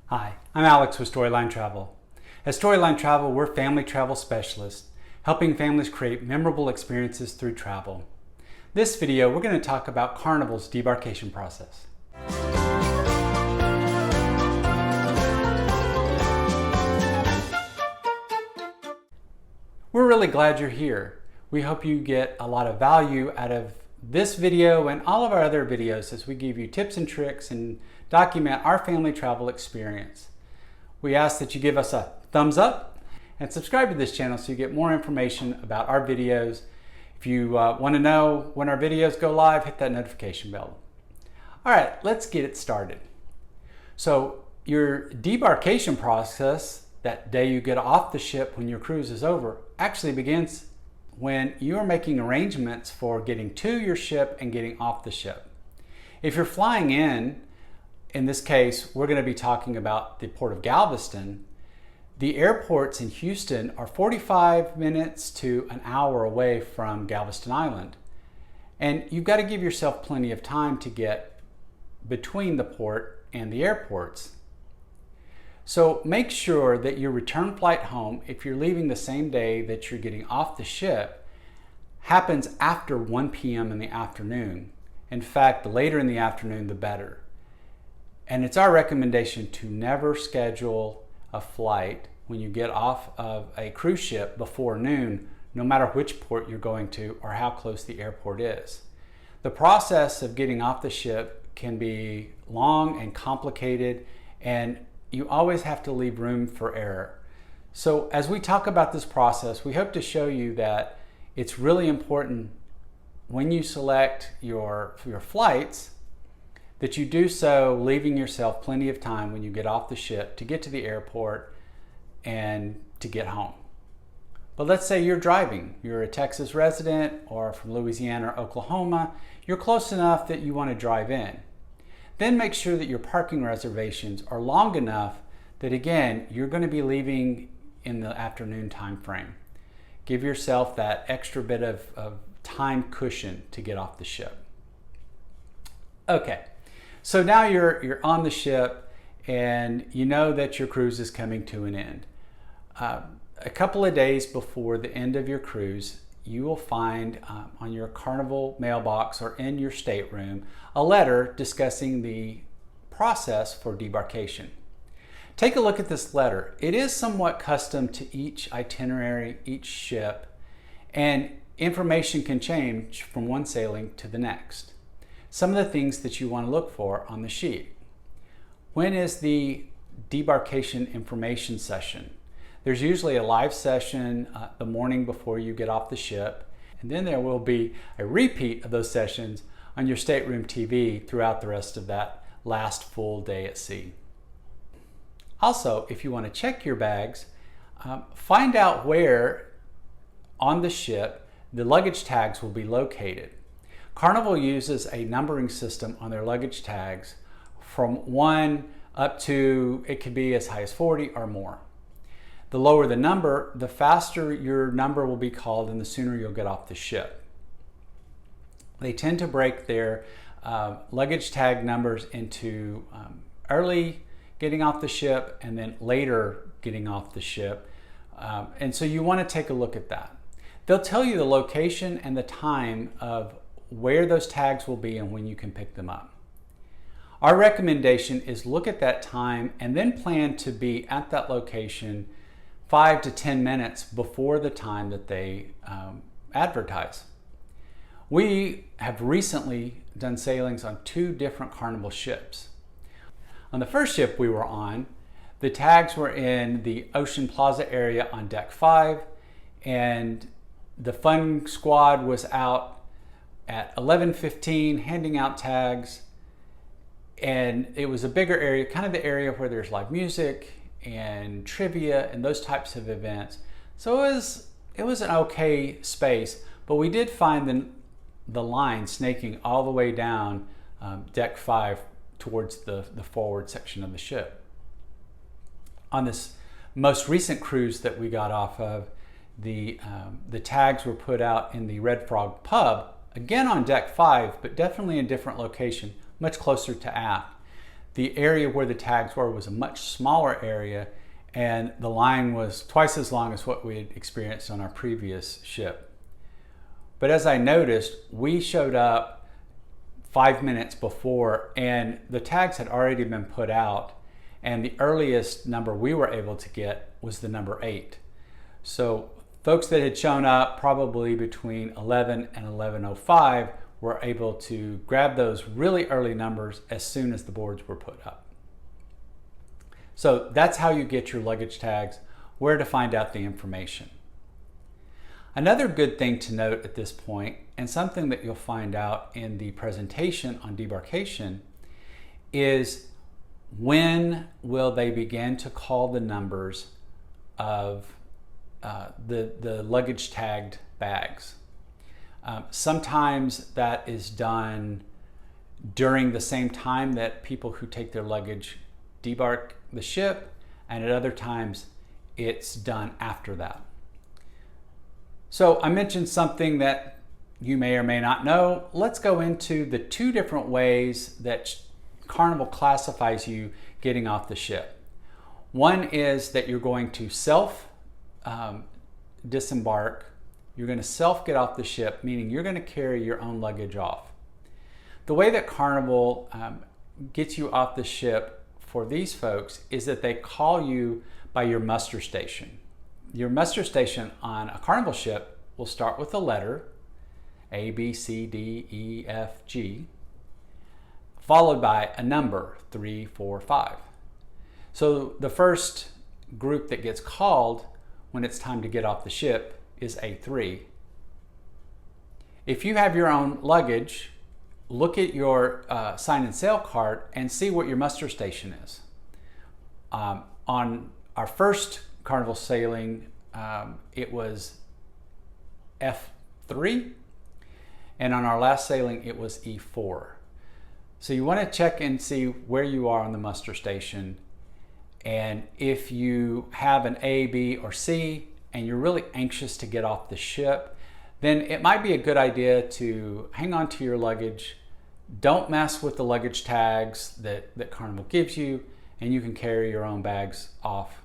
Hi, I'm Alex with Storyline Travel. At Storyline Travel, we're family travel specialists, helping families create memorable experiences through travel. This video, we're going to talk about Carnival's debarkation process. We're really glad you're here. We hope you get a lot of value out of this video and all of our other videos as we give you tips and tricks and document our family travel experience. We ask that you give us a thumbs up and subscribe to this channel so you get more information about our videos. If you want to know when our videos go live, hit that notification bell. All right, let's get it started. So your debarkation process, that day you get off the ship when your cruise is over, actually begins when you are making arrangements for getting to your ship and getting off the ship. If you're flying in this case, we're going to be talking about the port of Galveston. The airports in Houston are 45 minutes to an hour away from Galveston Island. And you've got to give yourself plenty of time to get between the port and the airports. So make sure that your return flight home, if you're leaving the same day that you're getting off the ship, happens after 1 p.m. in the afternoon. In fact, the later in the afternoon, the better. And it's our recommendation to never schedule a flight when you get off of a cruise ship before noon, no matter which port you're going to or how close the airport is. The process of getting off the ship can be long and complicated, and you always have to leave room for error. So as we talk about this process, we hope to show you that it's really important when you select your flights that you do so leaving yourself plenty of time when you get off the ship to get to the airport and to get home. But let's say you're driving, you're a Texas resident or from Louisiana or Oklahoma, you're close enough that you want to drive in. Then make sure that your parking reservations are long enough that, again, you're going to be leaving in the afternoon time frame. Give yourself that extra bit of time cushion to get off the ship. Okay, so now you're on the ship and you know that your cruise is coming to an end. A couple of days before the end of your cruise, you will find on your Carnival mailbox or in your stateroom a letter discussing the process for debarkation. Take a look at this letter. It is somewhat custom to each itinerary, each ship, and information can change from one sailing to the next. Some of the things that you want to look for on the sheet. When is the debarkation information session? There's usually a live session the morning before you get off the ship, and then there will be a repeat of those sessions on your stateroom TV throughout the rest of that last full day at sea. Also, if you want to check your bags, find out where on the ship the luggage tags will be located. Carnival uses a numbering system on their luggage tags from 1 up to, it could be as high as 40 or more. The lower the number, the faster your number will be called and the sooner you'll get off the ship. They tend to break their luggage tag numbers into early getting off the ship and then later getting off the ship. And so you want to take a look at that. They'll tell you the location and the time of where those tags will be and when you can pick them up. Our recommendation is look at that time and then plan to be at that location 5 to 10 minutes before the time that they advertise. We have recently done sailings on 2 different Carnival ships. On the first ship we were on, the tags were in the Ocean Plaza area on deck 5, and the fun squad was out at 11:15 handing out tags, and it was a bigger area, kind of the area where there's live music and trivia and those types of events. So it was an okay space, but we did find the line snaking all the way down deck 5 towards the forward section of the ship. On this most recent cruise that we got off of, the tags were put out in the Red Frog pub, again on deck 5, but definitely in a different location, much closer to aft. the area where the tags were was a much smaller area, and the line was twice as long as what we had experienced on our previous ship. But as I noticed, we showed up 5 minutes before and the tags had already been put out, and the earliest number we were able to get was the number 8. So folks that had shown up probably between 11 and 11:05 were able to grab those really early numbers as soon as the boards were put up. So that's how you get your luggage tags, where to find out the information. Another good thing to note at this point, and something that you'll find out in the presentation on debarkation, is when will they begin to call the numbers of the luggage tagged bags. Sometimes that is done during the same time that people who take their luggage debark the ship, and at other times it's done after that. So I mentioned something that you may or may not know. Let's go into the 2 different ways that Carnival classifies you getting off the ship. One is that you're going to self disembark. You're going to self get off the ship, meaning you're going to carry your own luggage off. The way that Carnival gets you off the ship for these folks is that they call you by your muster station. Your muster station on a Carnival ship will start with a letter, A, B, C, D, E, F, G, followed by a number, 3, 4, 5. So the first group that gets called when it's time to get off the ship is A3. If you have your own luggage, look at your sign and sail card and see what your muster station is. On our first Carnival sailing, it was F3, and on our last sailing it was E4. So you want to check and see where you are on the muster station, and if you have an A, B, or C and you're really anxious to get off the ship, then it might be a good idea to hang on to your luggage. Don't mess with the luggage tags that Carnival gives you, and you can carry your own bags off.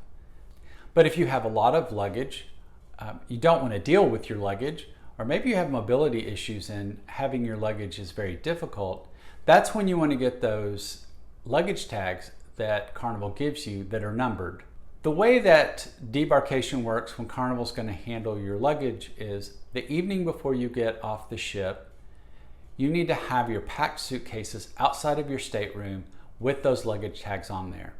But if you have a lot of luggage, you don't want to deal with your luggage, or maybe you have mobility issues and having your luggage is very difficult, that's when you want to get those luggage tags that Carnival gives you that are numbered. The way that debarkation works when Carnival's going to handle your luggage is the evening before you get off the ship, you need to have your packed suitcases outside of your stateroom with those luggage tags on there.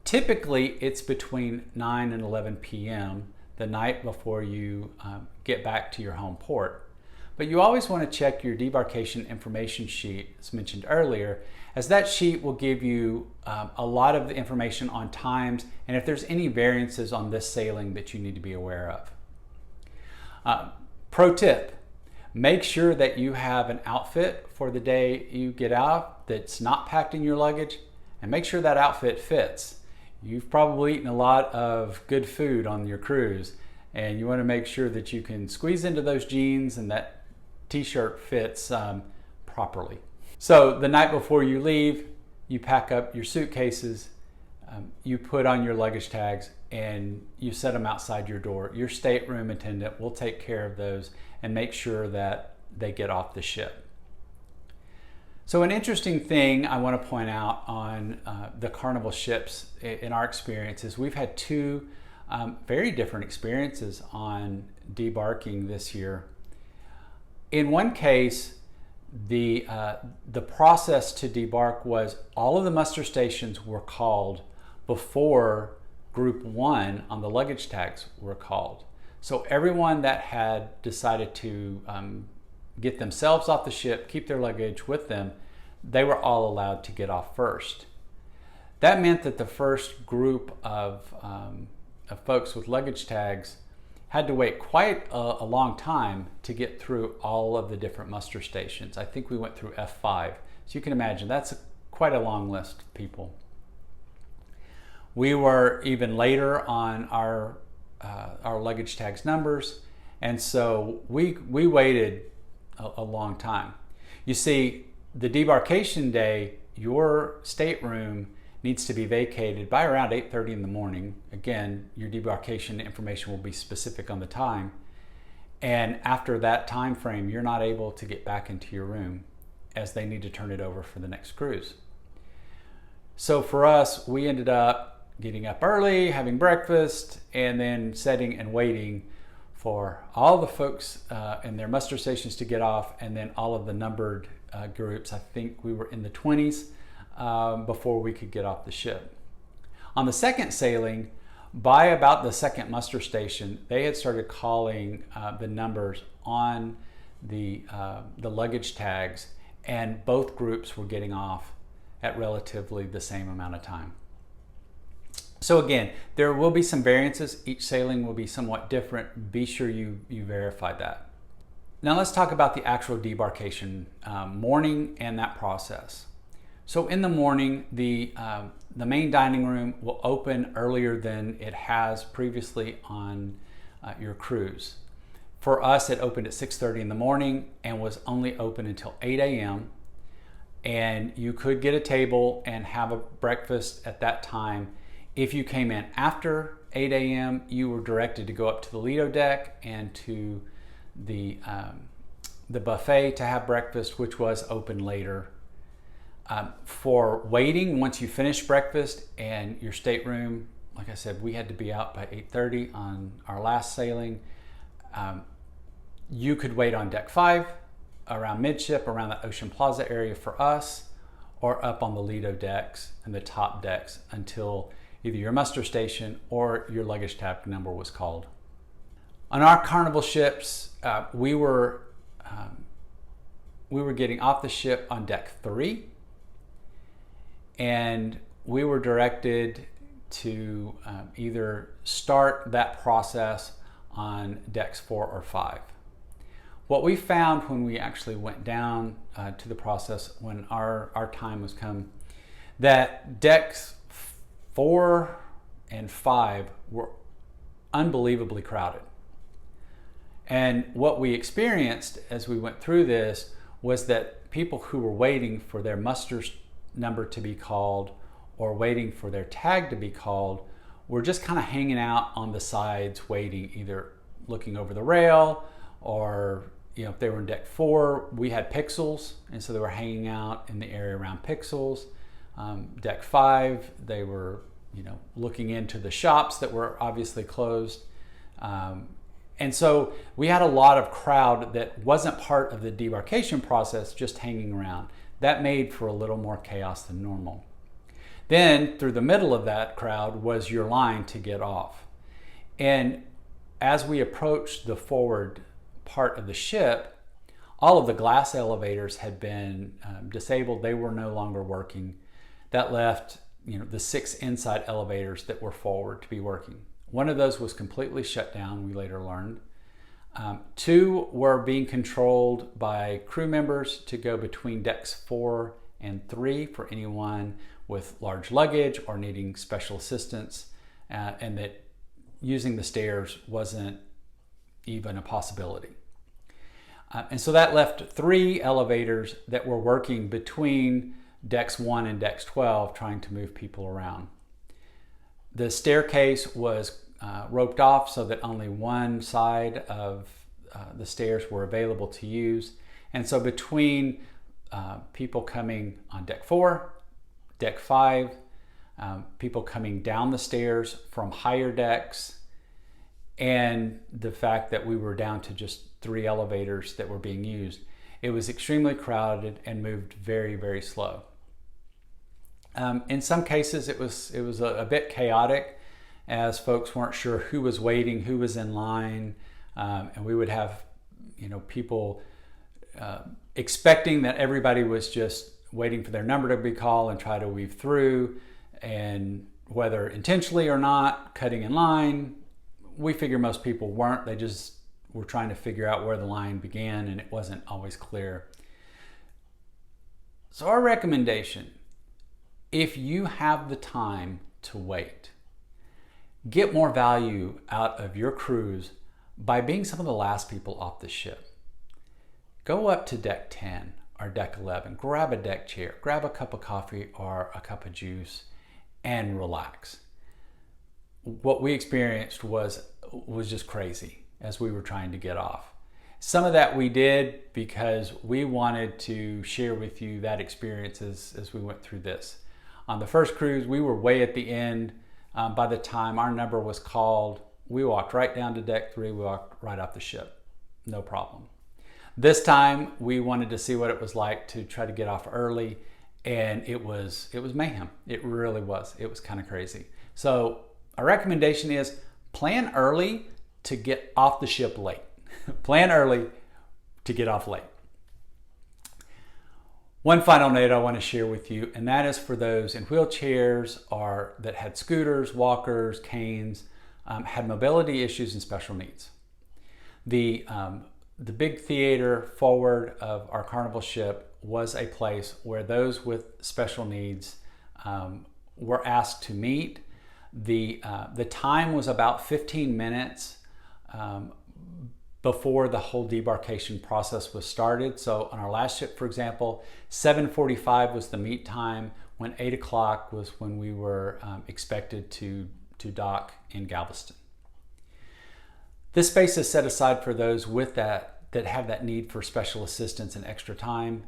Typically, it's between 9 and 11 p.m. the night before you get back to your home port. But you always want to check your debarkation information sheet, as mentioned earlier, as that sheet will give you a lot of the information on times and if there's any variances on this sailing that you need to be aware of. Pro tip, make sure that you have an outfit for the day you get out that's not packed in your luggage, and make sure that outfit fits. You've probably eaten a lot of good food on your cruise, and you want to make sure that you can squeeze into those jeans and that t-shirt fits properly. So the night before you leave, you pack up your suitcases, you put on your luggage tags, and you set them outside your door. Your stateroom attendant will take care of those and make sure that they get off the ship. So an interesting thing I want to point out on the Carnival ships in our experience is we've had 2 very different experiences on debarking this year. In one case, the process to debark was all of the muster stations were called before Group 1 on the luggage tags were called. So everyone that had decided to get themselves off the ship, keep their luggage with them, they were all allowed to get off first. That meant that the first group of folks with luggage tags had to wait quite a long time to get through all of the different muster stations. I think we went through F5. So you can imagine that's quite a long list of people. We were even later on our luggage tags numbers, and so we waited a long time. You see, the debarkation day, your stateroom needs to be vacated by around 8:30 in the morning. Again, your debarkation information will be specific on the time. And after that time frame, you're not able to get back into your room, as they need to turn it over for the next cruise. So for us, we ended up getting up early, having breakfast, and then setting and waiting for all the folks in their muster stations to get off, and then all of the numbered groups. I think we were in the 20s before we could get off the ship. On the second sailing, by about the second muster station, they had started calling the numbers on the luggage tags, and both groups were getting off at relatively the same amount of time. So again, there will be some variances. Each sailing will be somewhat different. Be sure you verify that. Now let's talk about the actual debarkation morning and that process. So in the morning, the main dining room will open earlier than it has previously on your cruise. For us, it opened at 6:30 in the morning and was only open until 8 a.m. And you could get a table and have a breakfast at that time. If you came in after 8 a.m., you were directed to go up to the Lido deck and to the buffet to have breakfast, which was open later. For waiting, once you finish breakfast and your stateroom, like I said, we had to be out by 8:30 on our last sailing. You could wait on deck 5, around midship, around the Ocean Plaza area for us, or up on the Lido decks and the top decks until either your muster station or your luggage tag number was called. On our Carnival ships, we were getting off the ship on deck 3, and we were directed to either start that process on decks 4 or 5. What we found when we actually went down to the process when our time was come, that decks 4 and 5 were unbelievably crowded. And what we experienced as we went through this was that people who were waiting for their muster number to be called or waiting for their tag to be called were just kind of hanging out on the sides waiting, either looking over the rail or, if they were in deck 4, we had pixels, and so they were hanging out in the area around pixels. Deck 5, they were looking into the shops that were obviously closed. And so we had a lot of crowd that wasn't part of the debarkation process, just hanging around. That made for a little more chaos than normal. Then through the middle of that crowd was your line to get off. And as we approached the forward part of the ship, all of the glass elevators had been disabled. They were no longer working. That left the 6 inside elevators that were forward to be working. One of those was completely shut down, we later learned. 2 were being controlled by crew members to go between decks 4 and 3 for anyone with large luggage or needing special assistance, and that using the stairs wasn't even a possibility. And so that left 3 elevators that were working between decks 1 and decks 12, trying to move people around. The staircase was roped off so that only one side of the stairs were available to use. And so between people coming on deck 4, deck 5, people coming down the stairs from higher decks, and the fact that we were down to just 3 elevators that were being used, it was extremely crowded and moved very, very slow. In some cases, it was a bit chaotic, as folks weren't sure who was waiting, who was in line, and we would have people expecting that everybody was just waiting for their number to be called and try to weave through, and whether intentionally or not, cutting in line. We figure most people weren't. They just were trying to figure out where the line began, and it wasn't always clear. So our recommendation, if you have the time to wait, get more value out of your cruise by being some of the last people off the ship. Go up to deck 10 or deck 11, grab a deck chair, grab a cup of coffee or a cup of juice, and relax. What we experienced was just crazy as we were trying to get off. Some of that we did because we wanted to share with you that experience as we went through this. On the first cruise, we were way at the end. By the time our number was called, we walked right down to deck 3, we walked right off the ship, no problem. This time, we wanted to see what it was like to try to get off early, and it was mayhem. It really was. It was kind of crazy. So our recommendation is plan early to get off the ship late. Plan early to get off late. One final note I want to share with you, and that is for those in wheelchairs or that had scooters, walkers, canes, had mobility issues and special needs. The big theater forward of our Carnival ship was a place where those with special needs were asked to meet. The time was about 15 minutes before the whole debarkation process was started. So on our last ship, for example, 7:45 was the meet time, when 8 o'clock was when we were expected to dock in Galveston. This space is set aside for those with that have that need for special assistance and extra time.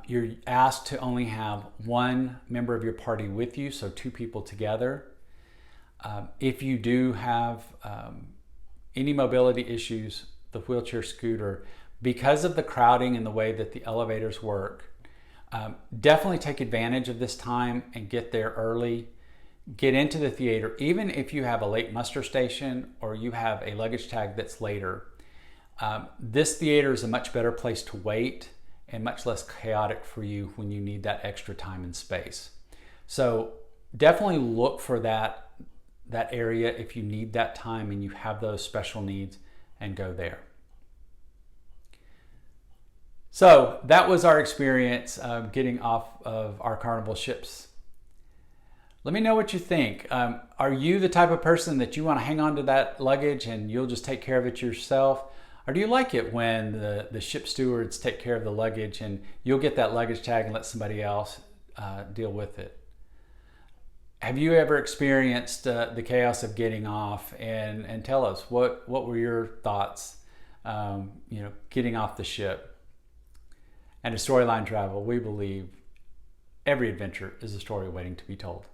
You're asked to only have one member of your party with you, so 2 people together. If you do have any mobility issues, the wheelchair, scooter, because of the crowding and the way that the elevators work, definitely take advantage of this time and get there early. Get into the theater, even if you have a late muster station or you have a luggage tag that's later. This theater is a much better place to wait and much less chaotic for you when you need that extra time and space. So definitely look for that area if you need that time and you have those special needs, and go there. So that was our experience getting off of our Carnival ships. Let me know what you think. Are you the type of person that you want to hang on to that luggage and you'll just take care of it yourself? Or do you like it when the ship stewards take care of the luggage and you'll get that luggage tag and let somebody else deal with it? Have you ever experienced the chaos of getting off? And tell us, what were your thoughts getting off the ship? And at Storyline Travel, we believe every adventure is a story waiting to be told.